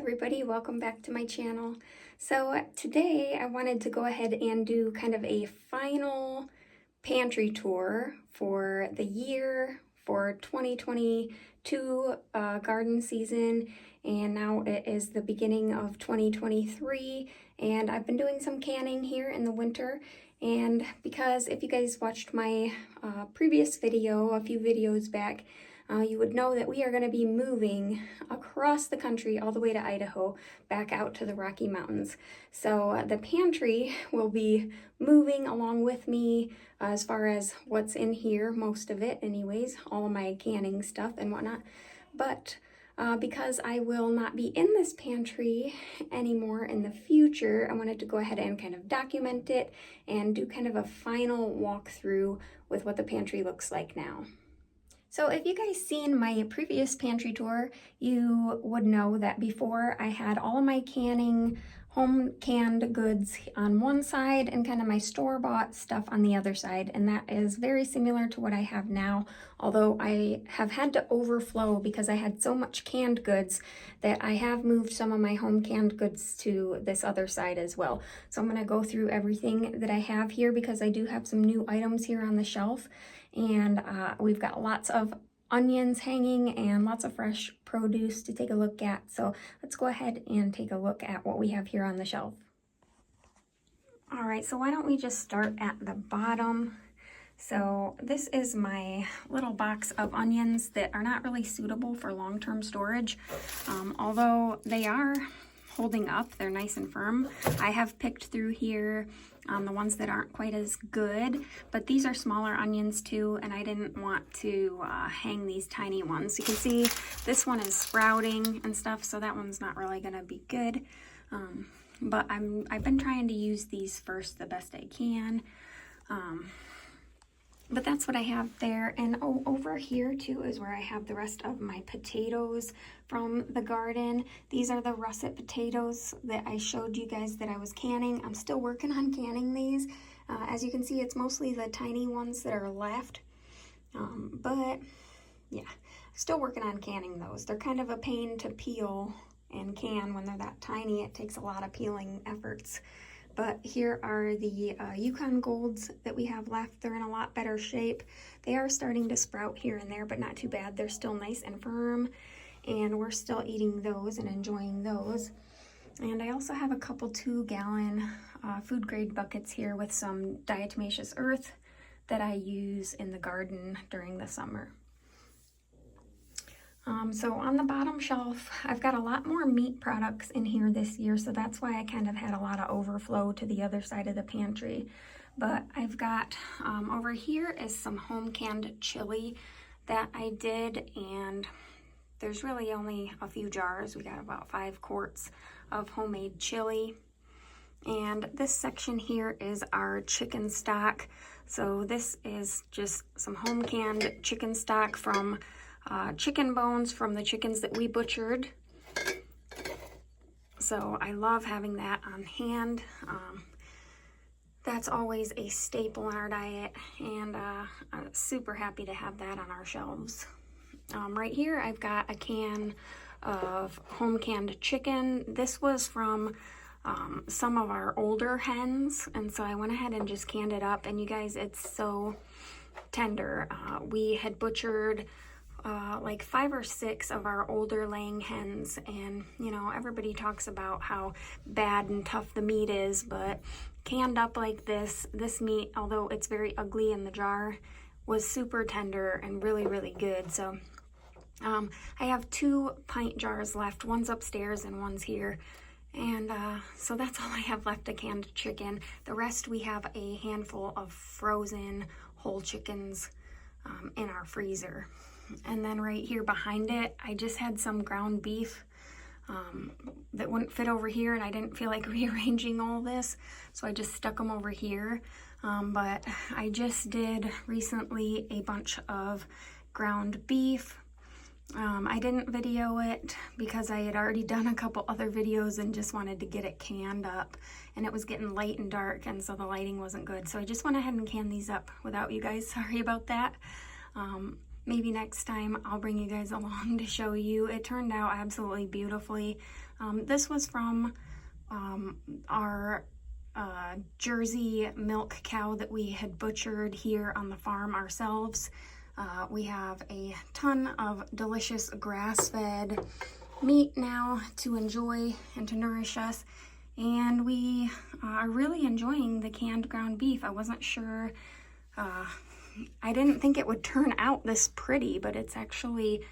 everybody, welcome back to my channel. So today I wanted to go ahead and do kind of a final pantry tour for the year for 2022 garden season, and now it is the beginning of 2023, and I've been doing some canning here in the winter. And because if you guys watched my previous video a few videos back, you would know that we are going to be moving across the country all the way to Idaho, back out to the Rocky Mountains. So the pantry will be moving along with me as far as what's in here, most of it anyways, all of my canning stuff and whatnot. But because I will not be in this pantry anymore in the future, I wanted to go ahead and kind of document it and do kind of a final walkthrough with what the pantry looks like now. So if you guys seen my previous pantry tour, you would know that before I had all of my canning, home canned goods on one side and kind of my store-bought stuff on the other side, and that is very similar to what I have now, although I have had to overflow because I had so much canned goods that I have moved some of my home canned goods to this other side as well. So I'm going to go through everything that I have here because I do have some new items here on the shelf. And we've got lots of onions hanging and lots of fresh produce to take a look at. So let's go ahead and take a look at what we have here on the shelf. All right, so why don't we just start at the bottom. So this is my little box of onions that are not really suitable for long-term storage, although they are holding up. They're nice and firm. I have picked through here the ones that aren't quite as good, but these are smaller onions too, and I didn't want to hang these tiny ones. You can see this one is sprouting and stuff, so that one's not really gonna be good. But I've been trying to use these first the best I can. But that's what I have there. And over here too is where I have the rest of my potatoes from the garden. These are the russet potatoes that I showed you guys that I was canning. I'm still working on canning these. As you can see, it's mostly the tiny ones that are left. But yeah, still working on canning those. They're kind of a pain to peel and can when they're that tiny. It takes a lot of peeling efforts. But here are the Yukon Golds that we have left. They're in a lot better shape. They are starting to sprout here and there, but not too bad. They're still nice and firm, and we're still eating those and enjoying those. And I also have a couple 2-gallon food grade buckets here with some diatomaceous earth that I use in the garden during the summer. So on the bottom shelf, I've got a lot more meat products in here this year, so that's why I kind of had a lot of overflow to the other side of the pantry. But I've got, over here is some home canned chili that I did, and there's really only a few jars. We got about 5 quarts of homemade chili. And this section here is our chicken stock. So this is just some home canned chicken stock from chicken bones from the chickens that we butchered. So I love having that on hand. That's always a staple in our diet, and I'm super happy to have that on our shelves. Right here I've got a can of home canned chicken. This was from some of our older hens, and so I went ahead and just canned it up, and you guys, it's so tender. We had butchered like 5 or 6 of our older laying hens, and you know, everybody talks about how bad and tough the meat is, but canned up like this meat, although it's very ugly in the jar, was super tender and really, really good. So I have 2 pint jars left. One's upstairs and one's here. And so that's all I have left of canned chicken. The rest, we have a handful of frozen whole chickens in our freezer. And then right here behind it, I just had some ground beef that wouldn't fit over here, and I didn't feel like rearranging all this, so I just stuck them over here. But I just did recently a bunch of ground beef. I didn't video it because I had already done a couple other videos and just wanted to get it canned up, and it was getting late and dark, and so the lighting wasn't good. So I just went ahead and canned these up without you guys. Sorry about that. maybe next time I'll bring you guys along to show you. It turned out absolutely beautifully. This was from our Jersey milk cow that we had butchered here on the farm ourselves. We have a ton of delicious grass-fed meat now to enjoy and to nourish us, and we are really enjoying the canned ground beef. I wasn't sure, I didn't think it would turn out this pretty, but it's actually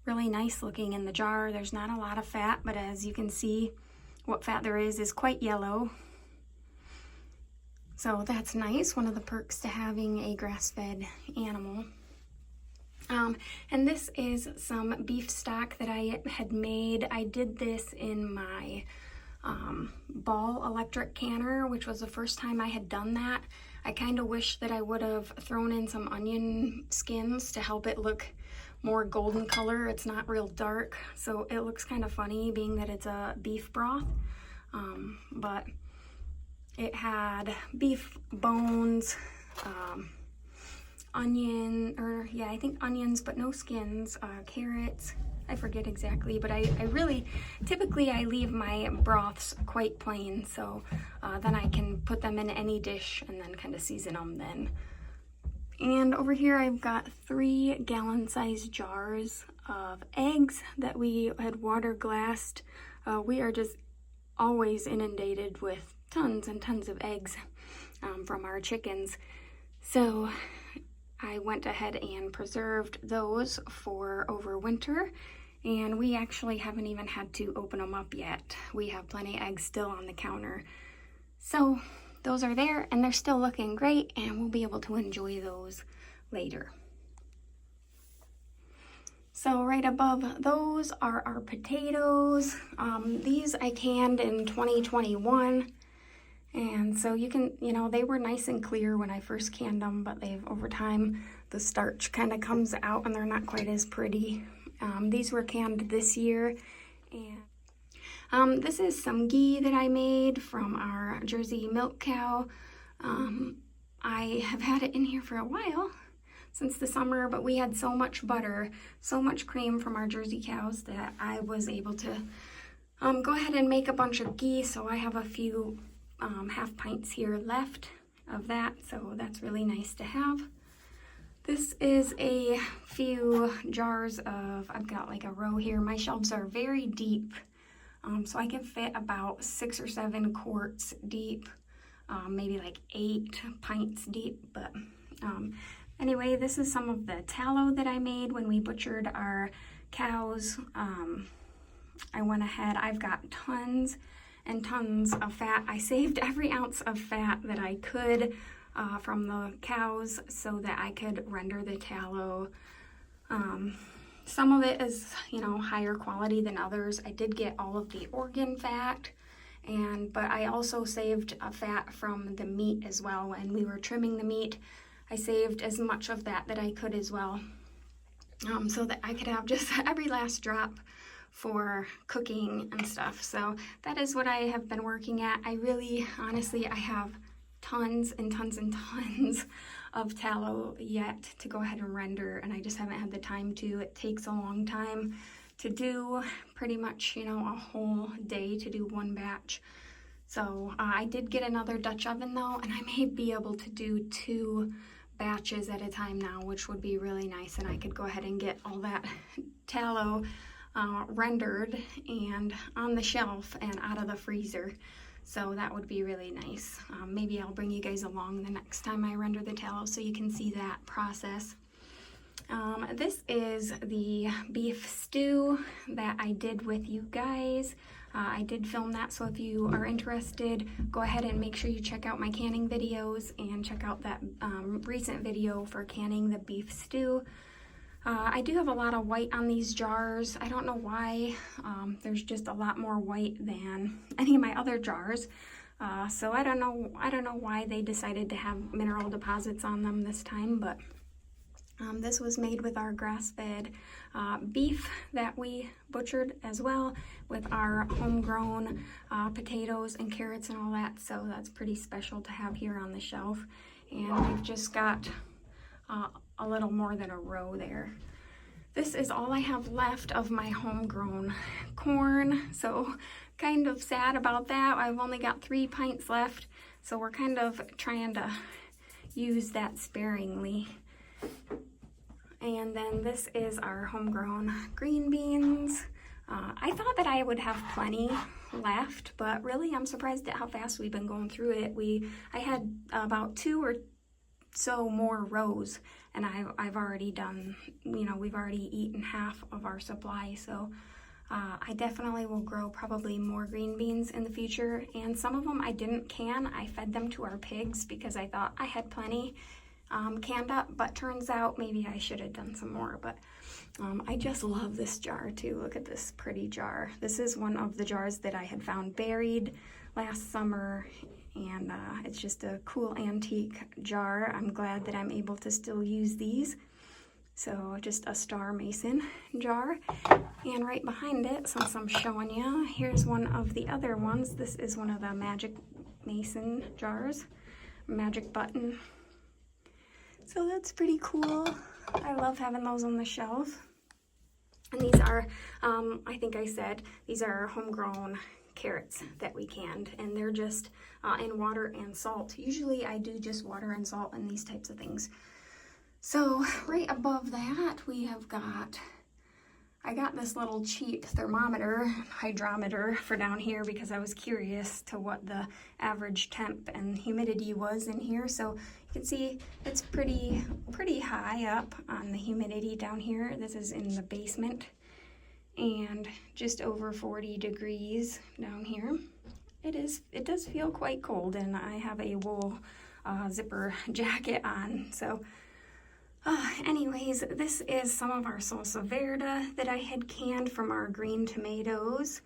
really nice looking in the jar. There's not a lot of fat, but as you can see, what fat there is quite yellow. So that's nice, one of the perks to having a grass-fed animal. And this is some beef stock that I had made. I did this in my Ball electric canner, which was the first time I had done that. I kind of wish that I would have thrown in some onion skins to help it look more golden color. It's not real dark, so it looks kind of funny being that it's a beef broth. But it had beef bones, I think onions, but no skins, carrots, I forget exactly, but I typically I leave my broths quite plain, so then I can put them in any dish and then kind of season them then. And over here I've got 3 gallon-sized jars of eggs that we had water glassed. We are just always inundated with tons and tons of eggs from our chickens. So I went ahead and preserved those for over winter, and we actually haven't even had to open them up yet. We have plenty of eggs still on the counter. So those are there, and they're still looking great, and we'll be able to enjoy those later. So right above those are our potatoes. These I canned in 2021. And so you can, they were nice and clear when I first canned them, but over time, the starch kind of comes out and they're not quite as pretty. These were canned this year. And this is some ghee that I made from our Jersey milk cow. I have had it in here for a while, since the summer, but we had so much butter, so much cream from our Jersey cows that I was able to go ahead and make a bunch of ghee. So I have a few half pints here left of that, so that's really nice to have. This is a few jars of, I've got like a row here. My shelves are very deep, so I can fit about 6 or 7 quarts deep, maybe like 8 pints deep. But anyway, this is some of the tallow that I made when we butchered our cows. I went ahead, I've got tons and tons of fat. I saved every ounce of fat that I could from the cows so that I could render the tallow. Some of it is, higher quality than others. I did get all of the organ fat, but I also saved fat from the meat as well. When we were trimming the meat, I saved as much of that I could as well, so that I could have just every last drop for cooking and stuff. So that is what I have been working at. Honestly, I have tons and tons and tons of tallow yet to go ahead and render, and I just haven't had the time to. It takes a long time to do, pretty much, a whole day to do one batch. So I did get another Dutch oven though, and I may be able to do 2 batches at a time now, which would be really nice, and I could go ahead and get all that tallow rendered and on the shelf and out of the freezer. So that would be really nice. Maybe I'll bring you guys along the next time I render the tallow so you can see that process. This is the beef stew that I did with you guys. I did film that, so if you are interested, go ahead and make sure you check out my canning videos and check out that recent video for canning the beef stew. I do have a lot of white on these jars. I don't know why. There's just a lot more white than any of my other jars. So I don't know why they decided to have mineral deposits on them this time, but this was made with our grass-fed beef that we butchered as well, with our homegrown potatoes and carrots and all that. So that's pretty special to have here on the shelf. And we've just got a little more than a row there. This is all I have left of my homegrown corn, so kind of sad about that. I've only got 3 pints left, so we're kind of trying to use that sparingly. And then this is our homegrown green beans. I thought that I would have plenty left, but really I'm surprised at how fast we've been going through it. I had about 2 or so more rows, and I've already done, you know, we've already eaten half of our supply, so I definitely will grow probably more green beans in the future. And some of them I didn't can. I fed them to our pigs because I thought I had plenty canned up, but turns out maybe I should have done some more. But I just love this jar too. Look at this pretty jar. This is one of the jars that I had found buried last summer, and it's just a cool antique jar. I'm glad that I'm able to still use these. So just a star mason jar. And right behind it, since I'm showing you, here's one of the other ones. This is one of the magic mason jars, magic button. So that's pretty cool. I love having those on the shelf. And these are, I think I said, these are homegrown carrots that we canned, and they're just in water and salt. Usually I do just water and salt and these types of things. So right above that we have got, I got this little cheap thermometer, hydrometer for down here because I was curious to what the average temp and humidity was in here. So you can see it's pretty high up on the humidity down here. This is in the basement, and just over 40 degrees down here. It does feel quite cold, and I have a wool zipper jacket on. So anyways, this is some of our salsa verde that I had canned from our green tomatoes.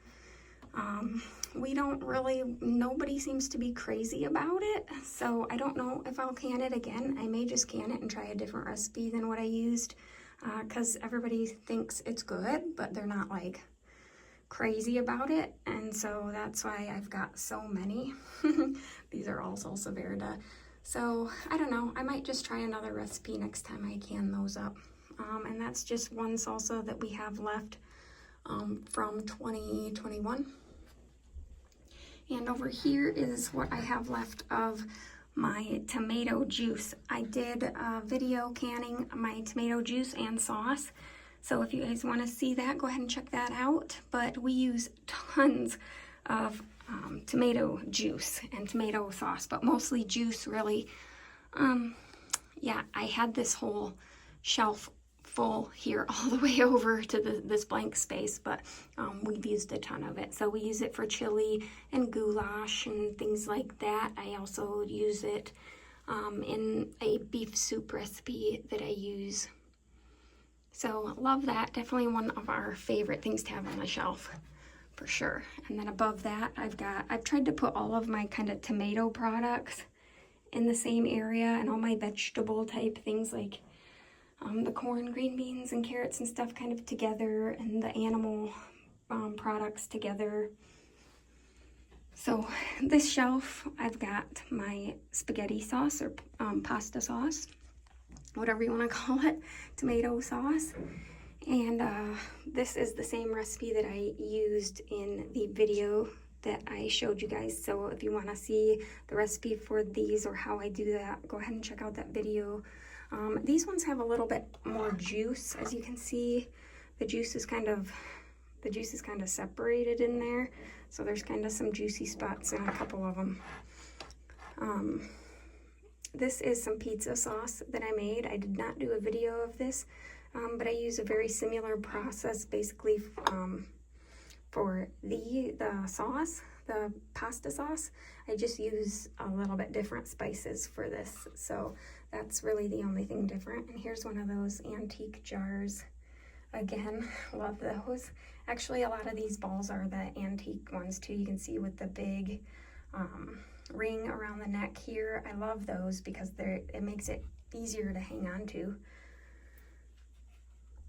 We don't really, nobody seems to be crazy about it, so I don't know if I'll can it again. I may just can it and try a different recipe than what I used, because everybody thinks it's good, but they're not like crazy about it, and so that's why I've got so many. These are all salsa verde. So I don't know, I might just try another recipe next time I can those up. And that's just one salsa that we have left from 2021. And over here is what I have left of my tomato juice. I did a video canning my tomato juice and sauce. So if you guys want to see that, go ahead and check that out. But we use tons of tomato juice and tomato sauce, but mostly juice, really. Yeah, I had this whole shelf full here all the way over to this blank space, but we've used a ton of it. So we use it for chili and goulash and things like that. I also use it in a beef soup recipe that I use. So love that. Definitely one of our favorite things to have on the shelf, for sure. And then above that, I've tried to put all of my kind of tomato products in the same area, and all my vegetable type things like the corn, green beans, and carrots and stuff kind of together, and the animal products together. So this shelf, I've got my spaghetti sauce or pasta sauce, whatever you want to call it, tomato sauce. And this is the same recipe that I used in the video that I showed you guys. So if you want to see the recipe for these or how I do that, go ahead and check out that video. These ones have a little bit more juice. As you can see, the juice is kind of separated in there. So there's kind of some juicy spots in a couple of them. This is some pizza sauce that I made. I did not do a video of this, but I use a very similar process basically for the sauce, the pasta sauce. I just use a little bit different spices for this. So that's really the only thing different. And here's one of those antique jars. Again, love those. Actually, a lot of these balls are the antique ones too. You can see with the big ring around the neck here. I love those because it makes it easier to hang on to.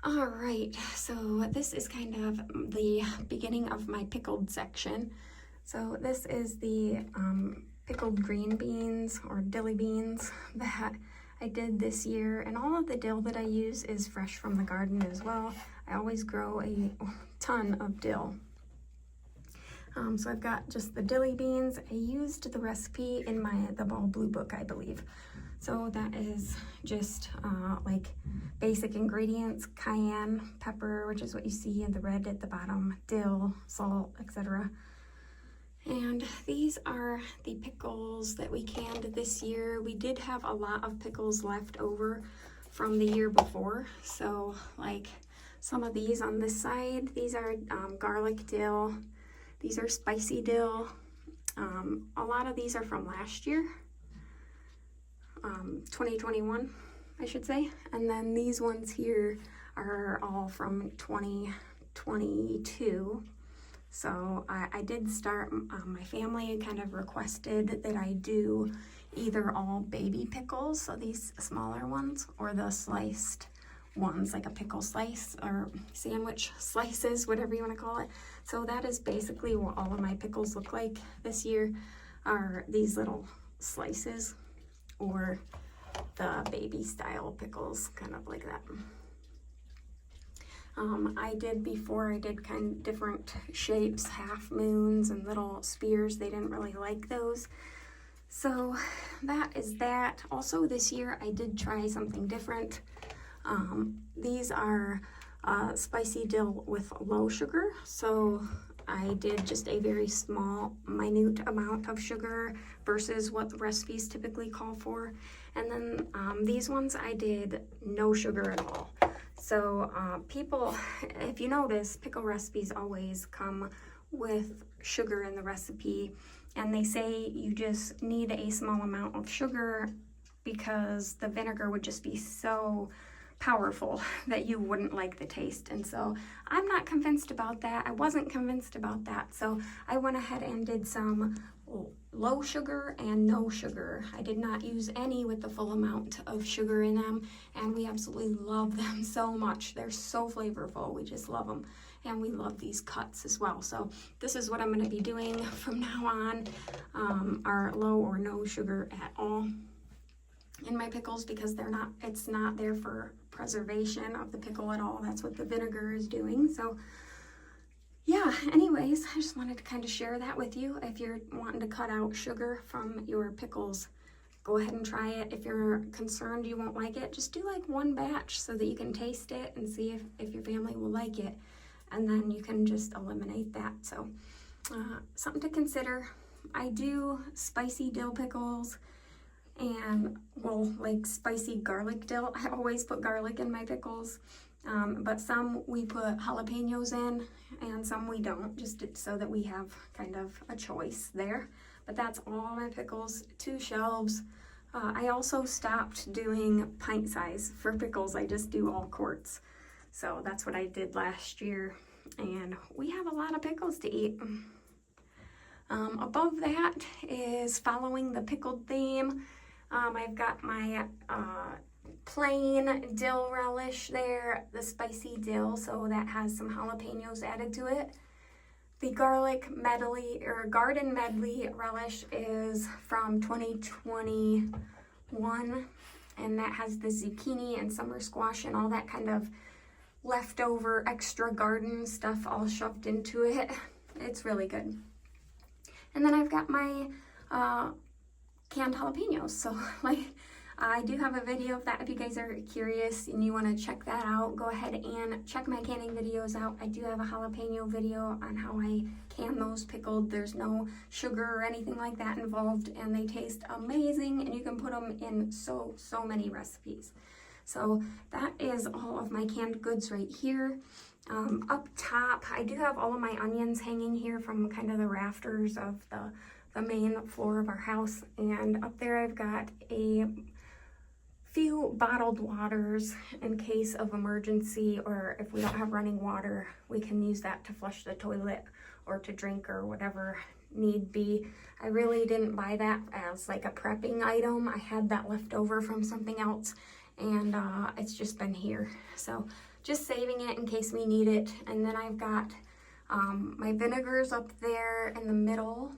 All right, so this is kind of the beginning of my pickled section. So this is the pickled green beans or dilly beans that I did this year, and all of the dill that I use is fresh from the garden as well. I always grow a ton of dill. So I've got just the dilly beans. I used the recipe in the Ball Blue book, I believe. So that is just like basic ingredients: cayenne pepper, which is what you see in the red at the bottom, dill, salt, etc. And these are the pickles that we canned this year. We did have a lot of pickles left over from the year before. So like some of these on this side, these are garlic dill. These are spicy dill. A lot of these are from last year, 2021, I should say. And then these ones here are all from 2022. So I did start, my family kind of requested that I do either all baby pickles, so these smaller ones, or the sliced ones, like a pickle slice or sandwich slices, whatever you want to call it. So that is basically what all of my pickles look like this year, are these little slices, or the baby style pickles, kind of like that. I did kind of different shapes, half moons and little spears. They didn't really like those. So that is that. Also this year I did try something different. These are spicy dill with low sugar. So I did just a very small, minute amount of sugar versus what the recipes typically call for. And then these ones I did no sugar at all. So people, if you notice, pickle recipes always come with sugar in the recipe, and they say you just need a small amount of sugar because the vinegar would just be so powerful that you wouldn't like the taste. And so I'm not convinced about that. I wasn't convinced about that. So I went ahead and did some low sugar and no sugar. I did not use any with the full amount of sugar in them, and we absolutely love them so much. They're so flavorful. We just love them, and we love these cuts as well. So this is what I'm going to be doing from now on, are low or no sugar at all in my pickles, because it's not there for preservation of the pickle at all. That's what the vinegar is doing. So yeah, anyways, I just wanted to kind of share that with you. If you're wanting to cut out sugar from your pickles, go ahead and try it. If you're concerned you won't like it, just do like one batch so that you can taste it and see if your family will like it. And then you can just eliminate that. So something to consider. I do spicy dill pickles and, well, like spicy garlic dill. I always put garlic in my pickles. But some we put jalapenos in and some we don't, just so that we have kind of a choice there. But that's all my pickles, 2 shelves. I also stopped doing pint size for pickles. I just do all quarts. So that's what I did last year, and we have a lot of pickles to eat. Above that is following the pickled theme. I've got my plain dill relish there, the spicy dill, so that has some jalapenos added to it. The garlic medley, or garden medley relish, is from 2021, and that has the zucchini and summer squash and all that kind of leftover extra garden stuff all shoved into it. It's really good. And then I've got my canned jalapenos. So like, I do have a video of that if you guys are curious and you want to check that out. Go ahead and check my canning videos out. I do have a jalapeno video on how I can those pickled. There's no sugar or anything like that involved, and they taste amazing, and you can put them in so many recipes. So that is all of my canned goods right here. Up top, I do have all of my onions hanging here from kind of the rafters of the main floor of our house, and up there I've got a few bottled waters in case of emergency, or if we don't have running water, we can use that to flush the toilet or to drink or whatever need be. I really didn't buy that as like a prepping item. I had that left over from something else, and it's just been here. So just saving it in case we need it. And then I've got my vinegars up there in the middle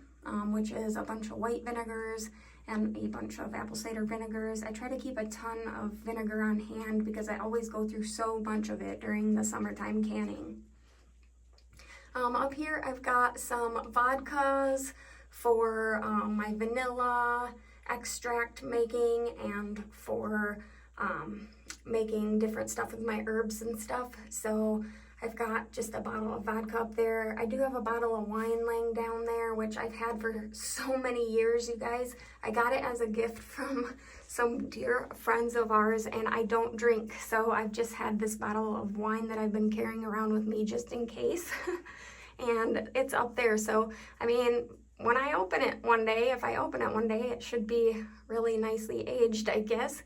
which is a bunch of white vinegars and a bunch of apple cider vinegars. I try to keep a ton of vinegar on hand because I always go through so much of it during the summertime canning. Up here I've got some vodkas for my vanilla extract making and for making different stuff with my herbs and stuff. So I've got just a bottle of vodka up there. I do have a bottle of wine laying down there, which I've had for so many years, you guys. I got it as a gift from some dear friends of ours, and I don't drink. So I've just had this bottle of wine that I've been carrying around with me just in case. And it's up there. So, I mean, when I open it one day, if I open it one day, it should be really nicely aged, I guess.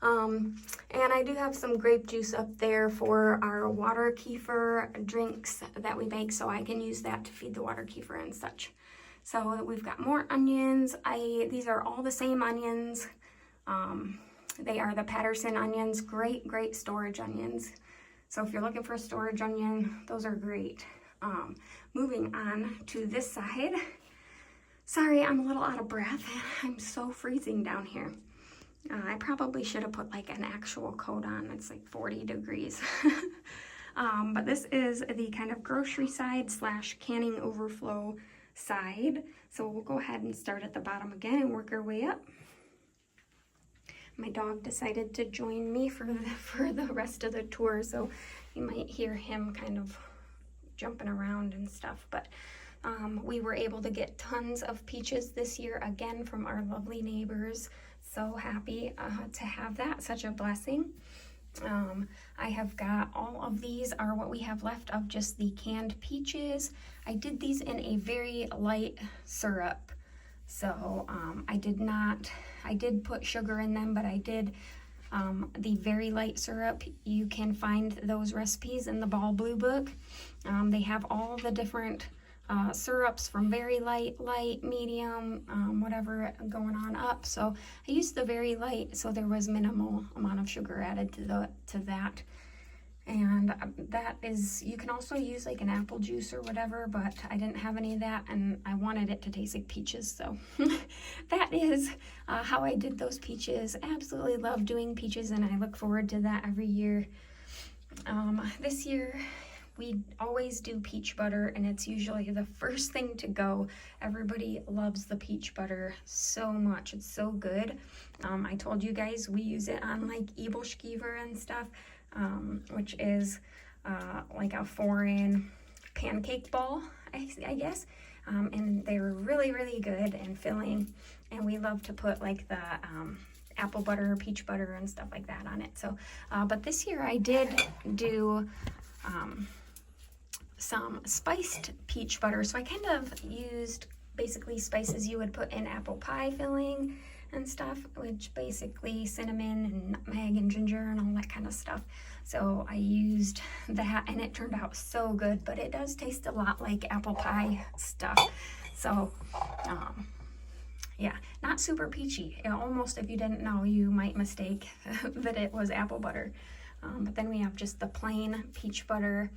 And I do have some grape juice up there for our water kefir drinks that we make, so I can use that to feed the water kefir and such. So we've got more onions. These are all the same onions. They are the Patterson onions, great storage onions. So if you're looking for a storage onion, those are great. Moving on to this side. Sorry, I'm a little out of breath. I'm so freezing down here. I probably should have put like an actual coat on. It's like 40 degrees. But this is the kind of grocery side / canning overflow side. So we'll go ahead and start at the bottom again and work our way up. My dog decided to join me for the rest of the tour, so you might hear him kind of jumping around and stuff. But we were able to get tons of peaches this year again from our lovely neighbors. So happy to have that, such a blessing. I have got all of these are what we have left of just the canned peaches. I did these in a very light syrup. So I did put sugar in them, but I did the very light syrup. You can find those recipes in the Ball Blue book. They have all the different syrups from very light, medium, whatever going on up. So I used the very light, so there was minimal amount of sugar added to that. And that is, you can also use like an apple juice or whatever, but I didn't have any of that, and I wanted it to taste like peaches, so that is how I did those peaches. Absolutely love doing peaches, and I look forward to that every year. This year we always do peach butter, and it's usually the first thing to go. Everybody loves the peach butter so much. It's so good. I told you guys we use it on like ebelskiver and stuff, which is like a foreign pancake ball, I guess. And they're really good and filling. And we love to put like the apple butter, peach butter, and stuff like that on it. So, but this year I did do some spiced peach butter. So I kind of used basically spices you would put in apple pie filling and stuff, which basically cinnamon and nutmeg and ginger and all that kind of stuff. So I used that, and it turned out so good, but it does taste a lot like apple pie stuff. So yeah, not super peachy. Almost, if you didn't know, you might mistake that it was apple butter. But then we have just the plain peach butter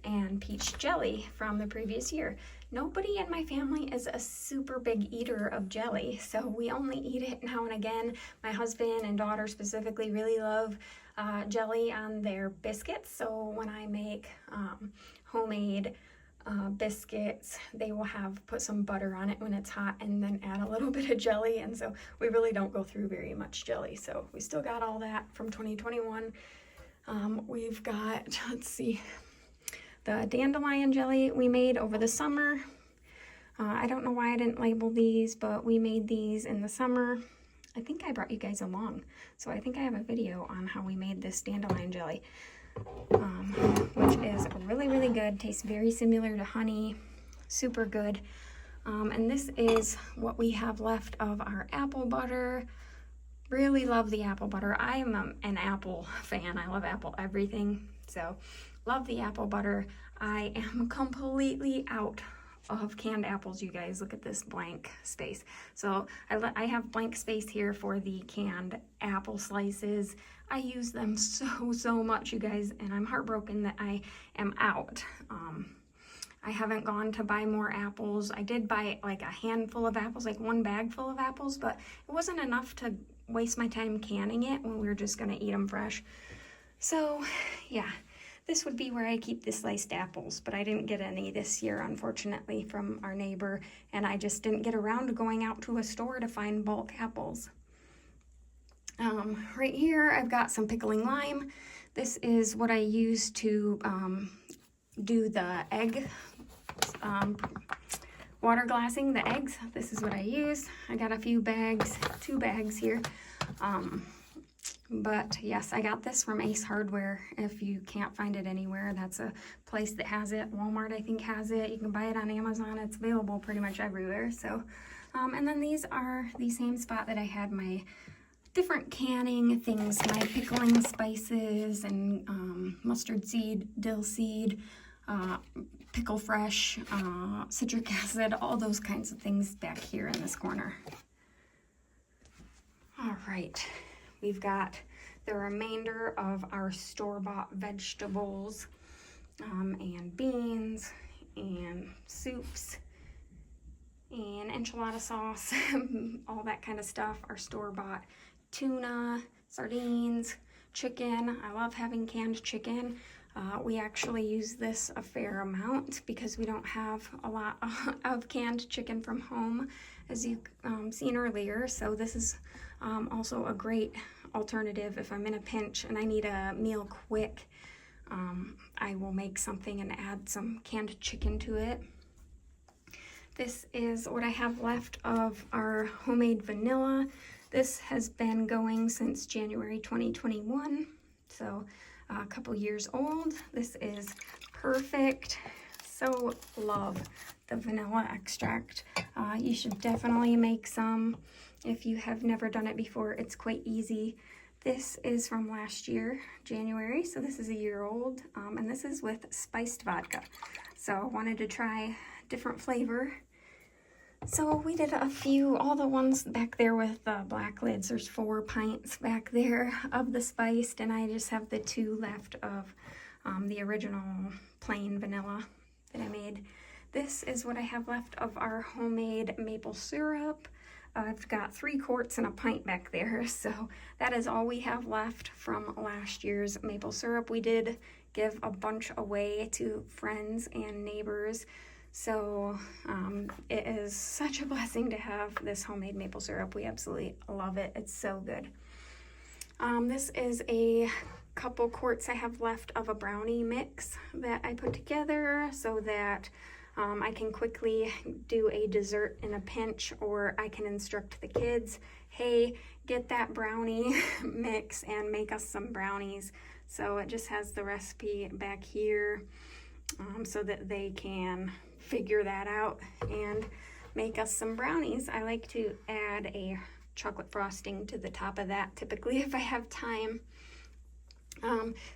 and peach jelly from the previous year. Nobody in my family is a super big eater of jelly, so we only eat it now and again. My husband and daughter specifically really love jelly on their biscuits, so when I make homemade biscuits, they will put some butter on it when it's hot and then add a little bit of jelly, and so we really don't go through very much jelly. So we still got all that from 2021. We've got, let's see, the dandelion jelly we made over the summer. I don't know why I didn't label these, but we made these in the summer. I think I brought you guys along, so I think I have a video on how we made this dandelion jelly, which is really good. Tastes very similar to honey, super good. And this is what we have left of our apple butter. Really love the apple butter. I am an apple fan. I love apple everything, so love the apple butter. I am completely out of canned apples, you guys. Look at this blank space. So I have blank space here for the canned apple slices. I use them so much, you guys, and I'm heartbroken that I am out. I haven't gone to buy more apples. I did buy like a handful of apples, like one bag full of apples, but it wasn't enough to waste my time canning it when we were just gonna eat them fresh. So yeah, this would be where I keep the sliced apples, but I didn't get any this year, unfortunately, from our neighbor, and I just didn't get around to going out to a store to find bulk apples. Right here, I've got some pickling lime. This is what I use to do the egg, water glassing the eggs. This is what I use. I got a few bags, 2 bags here. But yes, I got this from Ace Hardware. If you can't find it anywhere, that's a place that has it. Walmart, I think, has it. You can buy it on Amazon. It's available pretty much everywhere. So, and then these are the same spot that I had my different canning things, my pickling spices and mustard seed, dill seed, pickle fresh, citric acid, all those kinds of things back here in this corner. All right, we've got the remainder of our store-bought vegetables and beans and soups and enchilada sauce, all that kind of stuff, our store-bought tuna, sardines, chicken. I love having canned chicken. We actually use this a fair amount because we don't have a lot of canned chicken from home, as you've seen earlier. So this is also a great alternative if I'm in a pinch and I need a meal quick. I will make something and add some canned chicken to it. This is what I have left of our homemade vanilla. This has been going since January 2021, so a couple years old. This is perfect. So love the vanilla extract. You should definitely make some if you have never done it before. It's quite easy. This is from last year, January, so this is a year old, and this is with spiced vodka. So I wanted to try different flavor. So we did a few, all the ones back there with the black lids. There's 4 pints back there of the spiced, and I just have the 2 left of the original plain vanilla that I made. This is what I have left of our homemade maple syrup. I've got 3 quarts and a pint back there, so that is all we have left from last year's maple syrup. We did give a bunch away to friends and neighbors. So it is such a blessing to have this homemade maple syrup. We absolutely love it. It's so good. This is a couple quarts I have left of a brownie mix that I put together so that I can quickly do a dessert in a pinch, or I can instruct the kids, hey, get that brownie mix and make us some brownies. So it just has the recipe back here so that they can figure that out and make us some brownies. I like to add a chocolate frosting to the top of that typically if I have time.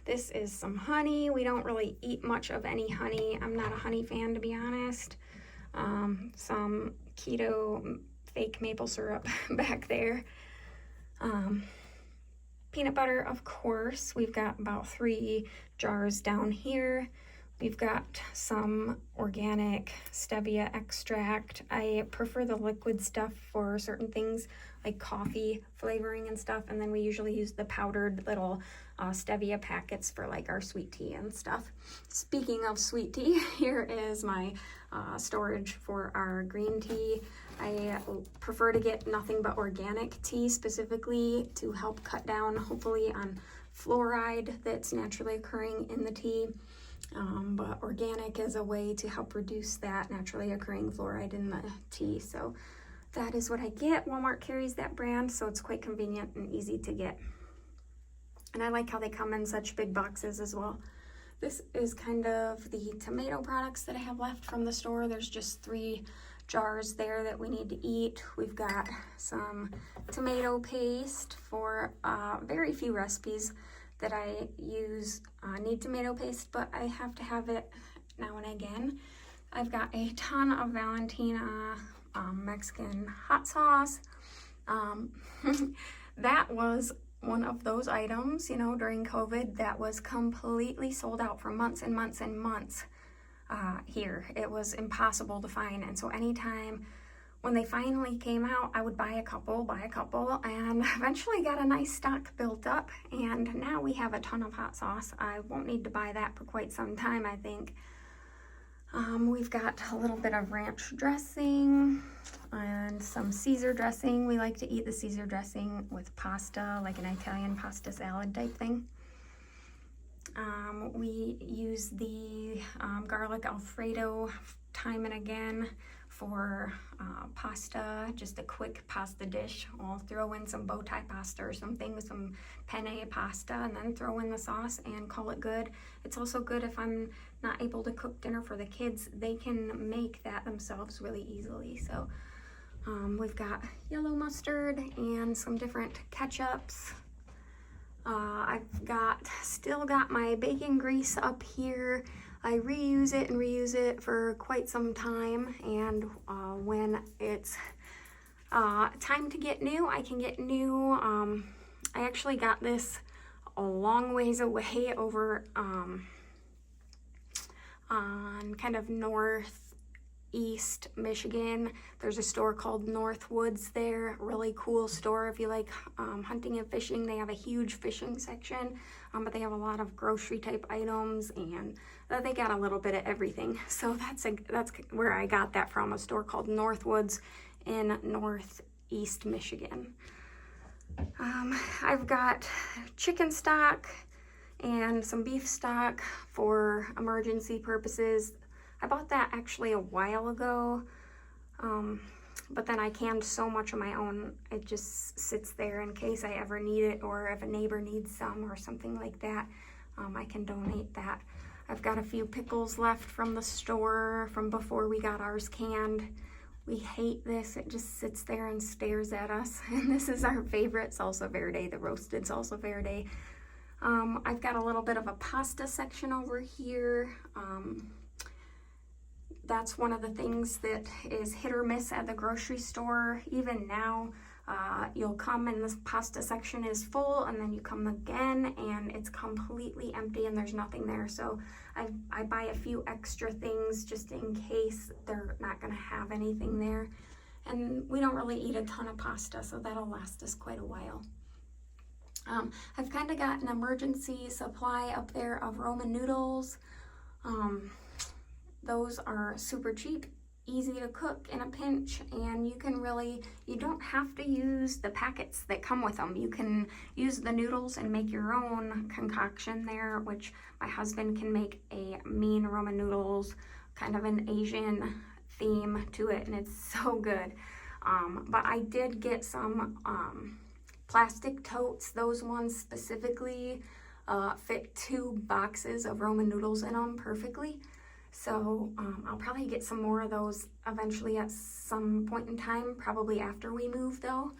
This is some honey. We don't really eat much of any honey. I'm not a honey fan, to be honest. Some keto fake maple syrup back there. Peanut butter, of course. We've got about 3 jars down here. We've got some organic stevia extract. I prefer the liquid stuff for certain things like coffee flavoring and stuff, and then we usually use the powdered little stevia packets for like our sweet tea and stuff. Speaking of sweet tea, here is my storage for our green tea. I prefer to get nothing but organic tea specifically to help cut down, hopefully, on fluoride that's naturally occurring in the tea. But organic is a way to help reduce that naturally occurring fluoride in the tea. So that is what I get. Walmart carries that brand, so it's quite convenient and easy to get. And I like how they come in such big boxes as well. This is kind of the tomato products that I have left from the store. There's just 3 jars there that we need to eat. We've got some tomato paste for very few recipes that I use need tomato paste, but I have to have it now and again. I've got a ton of Valentina Mexican hot sauce. That was one of those items, you know, during COVID that was completely sold out for months and months and months. here. It was impossible to find, and so anytime when they finally came out, I would buy a couple, and eventually got a nice stock built up, and now we have a ton of hot sauce. I won't need to buy that for quite some time, I think. We've got a little bit of ranch dressing and some Caesar dressing. We like to eat the Caesar dressing with pasta, like an Italian pasta salad type thing. We use the garlic Alfredo time and again for pasta, just a quick pasta dish. I'll throw in some bow tie pasta or something, some penne pasta, and then throw in the sauce and call it good. It's also good if I'm not able to cook dinner for the kids. They can make that themselves really easily. So we've got yellow mustard and some different ketchups. I've still got my bacon grease up here. I reuse it for quite some time, and when it's time to get new, I can get new. I actually got this a long ways away over on kind of northeast Michigan. There's a store called Northwoods there, really cool store. If you like hunting and fishing, they have a huge fishing section, but they have a lot of grocery type items, and they got a little bit of everything. So that's where I got that from, a store called Northwoods in northeast Michigan. I've got chicken stock and some beef stock for emergency purposes. I bought that actually a while ago, but then I canned so much of my own, it just sits there in case I ever need it, or if a neighbor needs some or something like that, I can donate that. I've got a few pickles left from the store from before we got ours canned. We hate this, it just sits there and stares at us. And this is our favorite salsa verde, the roasted salsa verde. I've got a little bit of a pasta section over here. That's one of the things that is hit or miss at the grocery store. Even now, you'll come and this pasta section is full, and then you come again and it's completely empty and there's nothing there. So I buy a few extra things just in case they're not gonna have anything there. And we don't really eat a ton of pasta, so that'll last us quite a while. I've kind of got an emergency supply up there of Roman noodles. Those are super cheap, easy to cook in a pinch, and you don't have to use the packets that come with them. You can use the noodles and make your own concoction there, which my husband can make a mean Roman noodles, kind of an Asian theme to it, and it's so good. But I did get some plastic totes. Those ones specifically fit 2 boxes of Roman noodles in them perfectly. So I'll probably get some more of those eventually at some point in time, probably after we move though.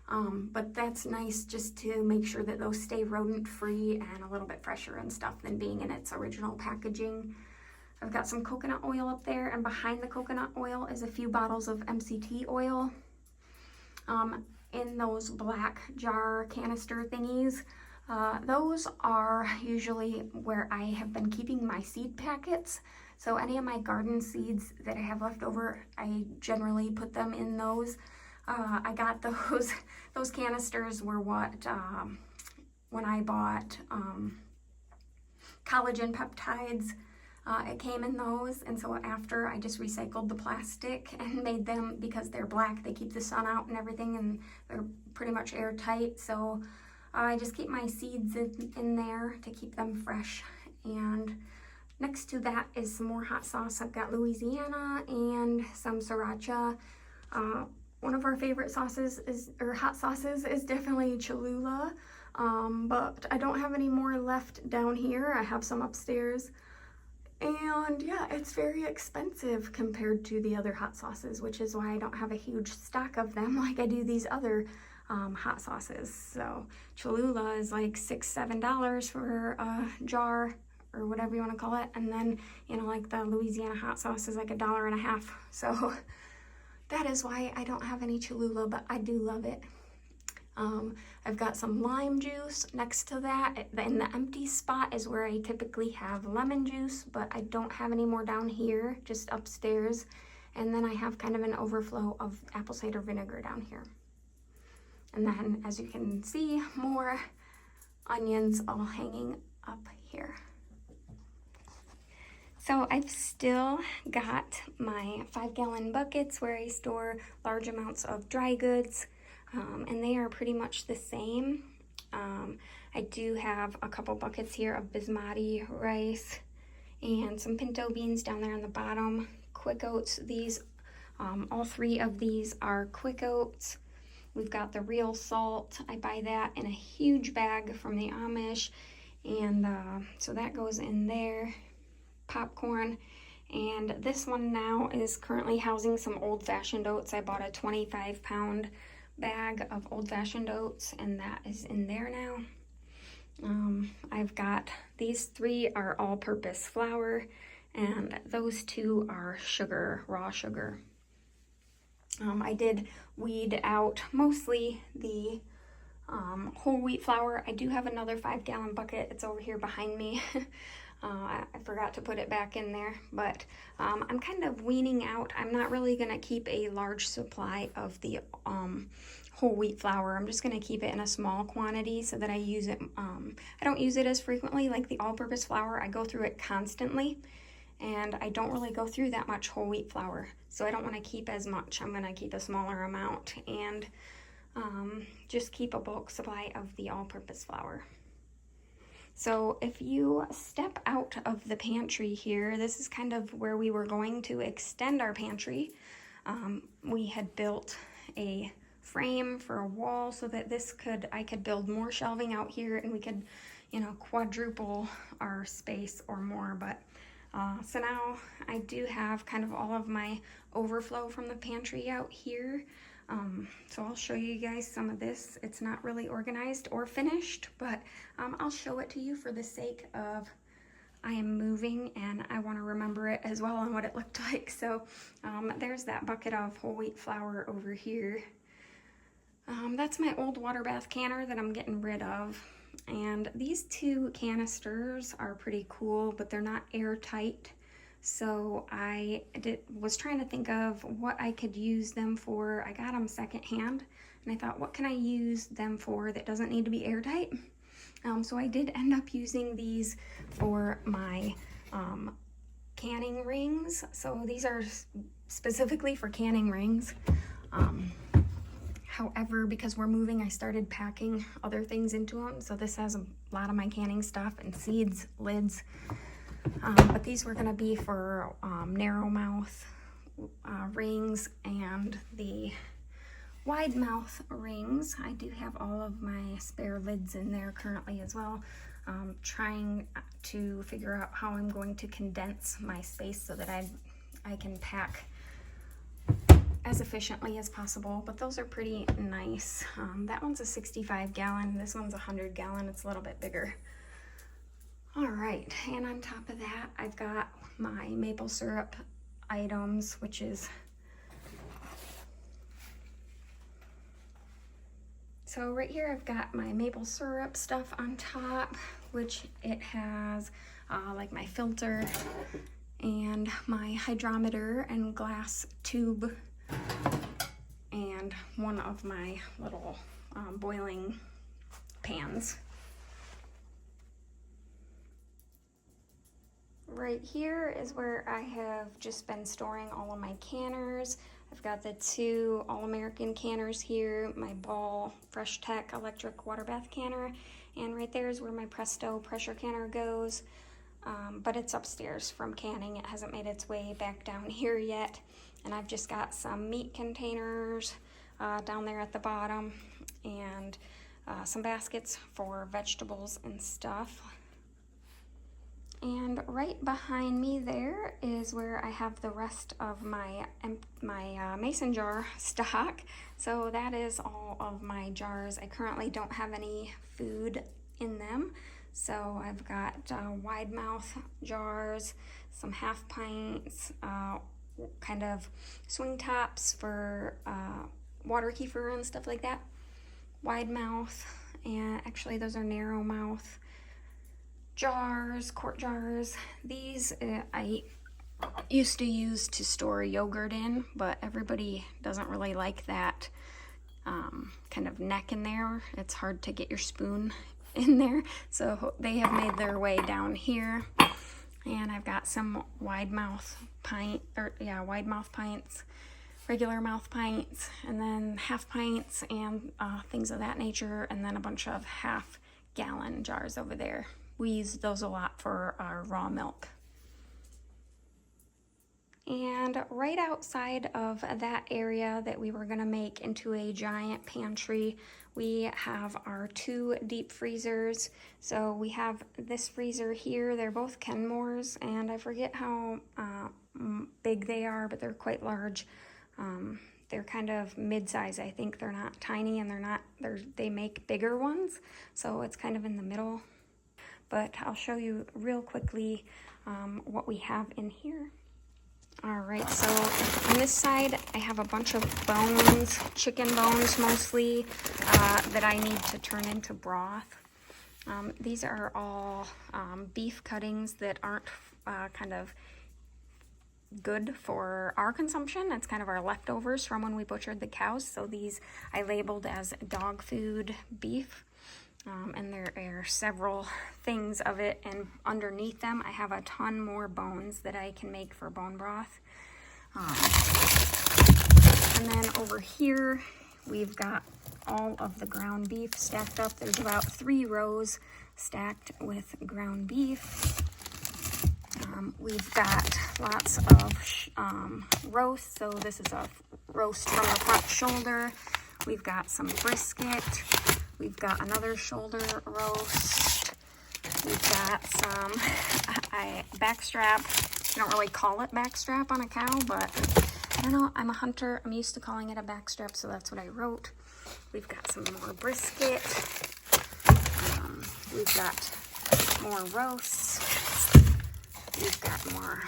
But that's nice just to make sure that those stay rodent free and a little bit fresher and stuff than being in its original packaging. I've got some coconut oil up there, and behind the coconut oil is a few bottles of MCT oil. In those black jar canister thingies, those are usually where I have been keeping my seed packets. So any of my garden seeds that I have left over, I generally put them in those. I got those canisters were what, when I bought collagen peptides, it came in those. And so after, I just recycled the plastic and made them, because they're black, they keep the sun out and everything, and they're pretty much airtight. So I just keep my seeds in there to keep them fresh. And next to that is some more hot sauce. I've got Louisiana and some sriracha. One of our favorite sauces hot sauces is definitely Cholula, but I don't have any more left down here. I have some upstairs. And yeah, it's very expensive compared to the other hot sauces, which is why I don't have a huge stock of them like I do these other hot sauces. So Cholula is like $6-7 for a jar, or whatever you want to call it, and then like the Louisiana hot sauce is like $1.50. So that is why I don't have any Cholula, but I do love it. I've got some lime juice next to that. In the empty spot is where I typically have lemon juice, but I don't have any more down here, just upstairs. And then I have kind of an overflow of apple cider vinegar down here. And then, as you can see, more onions all hanging up here. So I've still got my 5-gallon buckets where I store large amounts of dry goods, and they are pretty much the same. I do have a couple buckets here of basmati rice and some pinto beans down there on the bottom. Quick oats, these, all 3 of these are quick oats. We've got the real salt. I buy that in a huge bag from the Amish, and so that goes in there. Popcorn, and this one now is currently housing some old-fashioned oats. I bought a 25-pound bag of old-fashioned oats, and that is in there now. I've got these 3 are all-purpose flour, and those 2 are sugar, raw sugar. I did weed out mostly the whole wheat flour. I do have another 5-gallon bucket. It's over here behind me. I forgot to put it back in there, but I'm kind of weaning out. I'm not really going to keep a large supply of the whole wheat flour. I'm just going to keep it in a small quantity so that I use it. I don't use it as frequently like the all-purpose flour. I go through it constantly, and I don't really go through that much whole wheat flour, so I don't want to keep as much. I'm going to keep a smaller amount and just keep a bulk supply of the all-purpose flour. So if you step out of the pantry here, this is kind of where we were going to extend our pantry. We had built a frame for a wall so that I could build more shelving out here, and we could, quadruple our space or more. But so now I do have kind of all of my overflow from the pantry out here. So I'll show you guys some of this. It's not really organized or finished, but I'll show it to you for the sake of I am moving and I want to remember it as well and what it looked like. So there's that bucket of whole wheat flour over here. That's my old water bath canner that I'm getting rid of. And these 2 canisters are pretty cool, but they're not airtight. So I was trying to think of what I could use them for. I got them secondhand, and I thought, what can I use them for that doesn't need to be airtight? So I did end up using these for my canning rings. So these are specifically for canning rings. However, because we're moving, I started packing other things into them. So this has a lot of my canning stuff and seeds, lids. But these were going to be for narrow mouth rings and the wide mouth rings. I do have all of my spare lids in there currently as well. Trying to figure out how I'm going to condense my space so that I can pack as efficiently as possible. But those are pretty nice. That one's a 65-gallon. This one's a 100-gallon. It's a little bit bigger. All right, and on top of that, I've got my maple syrup items, which is, so right here I've got my maple syrup stuff on top, which it has like my filter and my hydrometer and glass tube and one of my little boiling pans. Right here is where I have just been storing all of my canners. I've got the 2 All-American canners here, my Ball Fresh Tech electric water bath canner, and right there is where my Presto pressure canner goes. But it's upstairs from canning. It hasn't made its way back down here yet. And I've just got some meat containers down there at the bottom, and some baskets for vegetables and stuff. And right behind me there is where I have the rest of my mason jar stock. So that is all of my jars. I currently don't have any food in them. So I've got wide mouth jars, some half pints, kind of swing tops for water kefir and stuff like that. wide mouth, and actually those are narrow mouth jars, quart jars. These I used to use to store yogurt in, but everybody doesn't really like that kind of neck in there. It's hard to get your spoon in there, so they have made their way down here. And I've got some wide mouth pints, regular mouth pints, and then half pints and things of that nature, and then a bunch of half-gallon jars over there. We use those a lot for our raw milk. And right outside of that area that we were gonna make into a giant pantry, we have our 2 deep freezers. So we have this freezer here. They're both Kenmore's, and I forget how big they are, but they're quite large. They're kind of mid-size. I think they're not tiny, and they make bigger ones, so it's kind of in the middle. But I'll show you real quickly what we have in here. All right, so on this side, I have a bunch of bones, chicken bones mostly, that I need to turn into broth. These are all beef cuttings that aren't kind of good for our consumption. It's kind of our leftovers from when we butchered the cows. So these I labeled as dog food beef. And there are several things of it, and underneath them I have a ton more bones that I can make for bone broth. And then over here we've got all of the ground beef stacked up. There's about 3 rows stacked with ground beef. We've got lots of roast, so this is a roast from the front shoulder. We've got some brisket. We've got another shoulder roast. We've got some backstrap. I don't really call it backstrap on a cow, but I don't know. I'm a hunter. I'm used to calling it a backstrap, so that's what I wrote. We've got some more brisket. We've got more roasts. We've got more.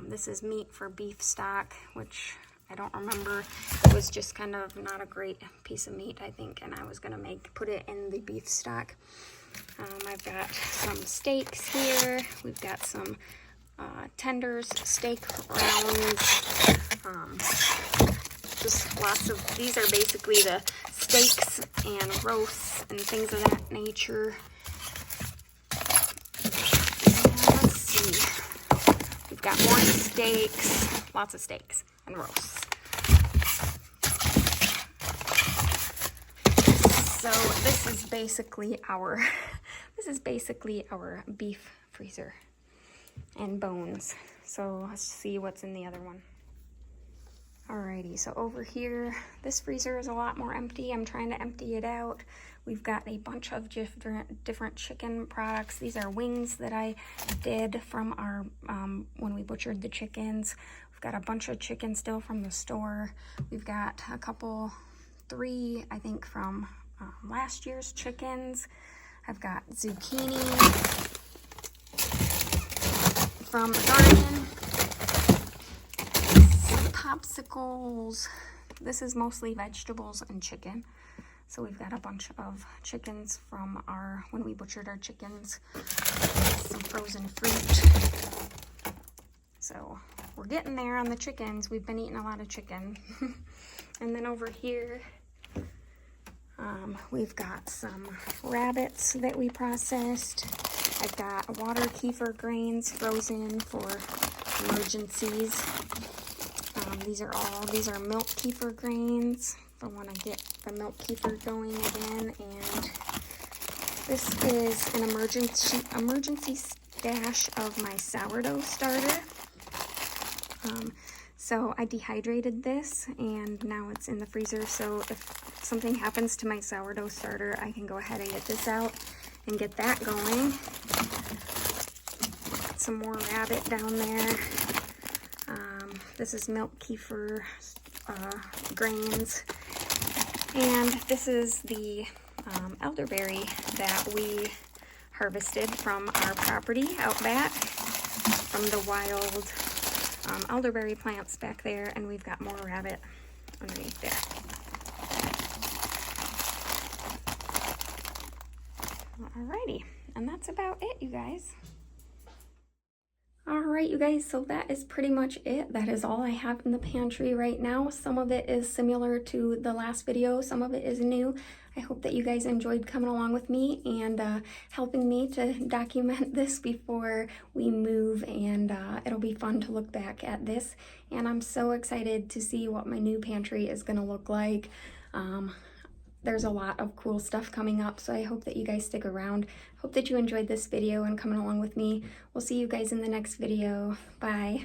This is meat for beef stock, which I don't remember. It was just kind of not a great piece of meat, I think, and I was gonna put it in the beef stock. I've got some steaks here. We've got some tenders, steak rounds, just lots of, these are basically the steaks and roasts and things of that nature. And let's see, we've got more steaks, lots of steaks and roasts. So this is basically our beef freezer and bones. So let's see what's in the other one. Alrighty, so over here, this freezer is a lot more empty. I'm trying to empty it out. We've got a bunch of different chicken products. These are wings that I did from our, when we butchered the chickens. We've got a bunch of chicken still from the store. We've got a couple, 3, I think, from last year's chickens. I've got zucchini from the garden. Popsicles. This is mostly vegetables and chicken. So we've got a bunch of chickens from when we butchered our chickens. Some frozen fruit. So we're getting there on the chickens. We've been eating a lot of chicken. And then over here, we've got some rabbits that we processed. I've got water kefir grains frozen for emergencies. These are milk kefir grains for when I get the milk kefir going again. And this is an emergency stash of my sourdough starter. So I dehydrated this, and now it's in the freezer. So if something happens to my sourdough starter, I can go ahead and get this out and get that going. Got some more rabbit down there. This is milk kefir grains. And this is the elderberry that we harvested from our property out back, from the wild elderberry plants back there, and we've got more rabbit underneath there. Alrighty, and that's about it, you guys. Alright, you guys, so that is pretty much it. That is all I have in the pantry right now. Some of it is similar to the last video, some of it is new. I hope that you guys enjoyed coming along with me and helping me to document this before we move, and it'll be fun to look back at this. And I'm so excited to see what my new pantry is going to look like. There's a lot of cool stuff coming up, so I hope that you guys stick around. Hope that you enjoyed this video and coming along with me. We'll see you guys in the next video. Bye.